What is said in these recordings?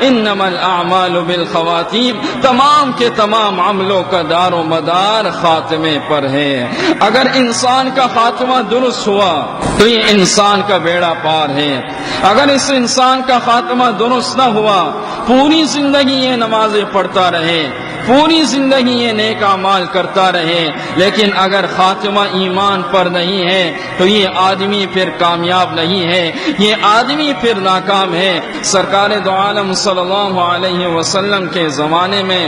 انما الاعمال بالخواتیم، تمام کے تمام عملوں کا دار و مدار خاتمے پر ہے۔ اگر انسان کا خاتمہ درست ہوا تو یہ انسان کا بیڑا پار ہے، اگر اس انسان کا خاتمہ درست نہ ہوا، پوری زندگی یہ نمازیں پڑھتا رہے، پوری زندگی یہ نیک اعمال کرتا رہے، لیکن اگر خاتمہ ایمان پر نہیں ہے تو یہ آدمی پھر کامیاب نہیں ہے، یہ آدمی پھر ناکام ہے۔ سرکار دو عالم صلی اللہ علیہ وسلم کے زمانے میں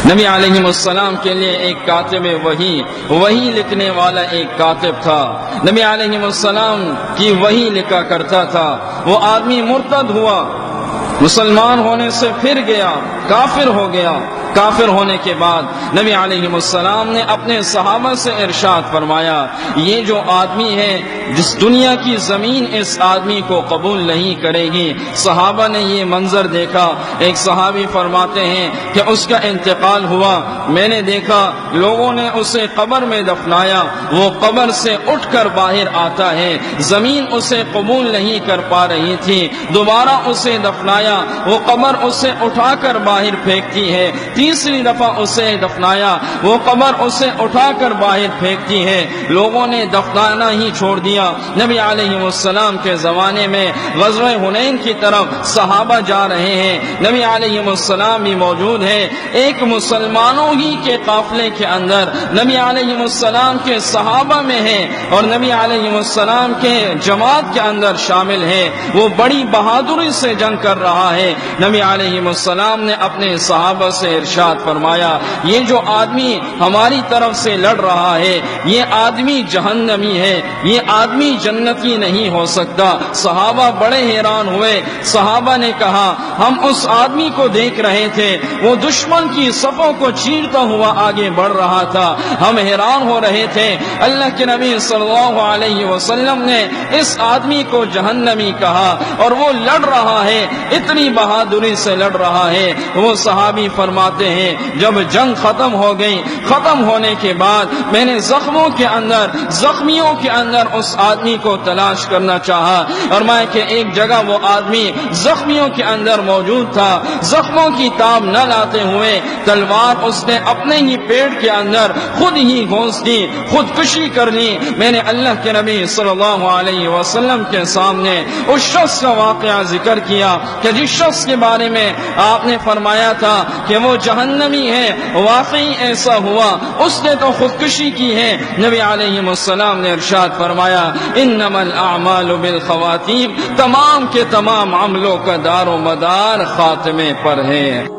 نبی علیہ السلام کے لیے ایک کاتب وحی لکھنے والا ایک کاتب تھا۔ نبی علیہ السلام کی وحی لکھا کرتا تھا۔ وہ آدمی مرتد ہوا، مسلمان ہونے سے پھر گیا، کافر ہو گیا۔ کافر ہونے کے بعد نبی علیہ السلام نے اپنے صحابہ سے ارشاد فرمایا، یہ جو آدمی ہے، جس دنیا کی زمین اس آدمی کو قبول نہیں کرے گی۔ صحابہ نے یہ منظر دیکھا، ایک صحابی فرماتے ہیں کہ اس کا انتقال ہوا، میں نے دیکھا لوگوں نے اسے قبر میں دفنایا، وہ قبر سے اٹھ کر باہر آتا ہے، زمین اسے قبول نہیں کر پا رہی تھی، دوبارہ اسے دفنایا، وہ قبر اسے اٹھا کر باہر پھینکتی ہے، تیسری دفعہ اسے دفنایا، وہ قبر اسے اٹھا کر باہر پھینکتی ہے، لوگوں نے دفنانا ہی چھوڑ دیا۔ نبی علیہ السلام کے زمانے میں غزوہ حنین کی طرف صحابہ جا رہے ہیں، نبی علیہ السلام بھی موجود ہے، ایک مسلمانوں ہی کے قافلے کے اندر نبی علیہ السلام کے صحابہ میں ہے اور نبی علیہ السلام کے جماعت کے اندر شامل ہے، وہ بڑی بہادری سے جنگ کر رہا ہے۔ نبی علیہ السلام نے اپنے صحابہ سے ارشاد فرمایا، یہ جو آدمی ہماری طرف سے لڑ رہا ہے یہ آدمی جہنمی ہے، یہ آدمی جنتی نہیں ہو سکتا۔ صحابہ بڑے حیران ہوئے، صحابہ نے کہا ہم اس آدمی کو دیکھ رہے تھے، وہ دشمن کی صفوں کو چیرتا ہوا آگے بڑھ رہا تھا، ہم حیران ہو رہے تھے۔ اللہ کے نبی صلی اللہ علیہ وسلم نے اس آدمی کو جہنمی کہا اور وہ لڑ رہا ہے، اتنی بہادری سے لڑ رہا ہے۔ وہ صحابی فرماتے ہیں جب جنگ ختم ہو گئی، ختم ہونے کے بعد میں نے زخمیوں کے اندر اس آدمی کو تلاش کرنا چاہا اور میں کہ ایک جگہ وہ آدمی زخمیوں کے اندر موجود تھا، زخموں کی تاب نہ لاتے ہوئے تلوار اس نے اپنے ہی پیٹ کے اندر خود ہی گھونس دی، خودکشی کر لی۔ میں نے اللہ کے نبی صلی اللہ علیہ وسلم کے سامنے اس شخص کا واقعہ ذکر کیا کہ جس شخص کے بارے میں آپ نے فرمایا تھا کہ وہ جہنمی ہے، واقعی ایسا ہوا، اس نے تو خودکشی کی ہے۔ نبی علیہ السلام نے ارشاد فرمایا، انما الاعمال بالخواتیم، تمام کے تمام عملوں کا دار و مدار خاتمے پر ہے۔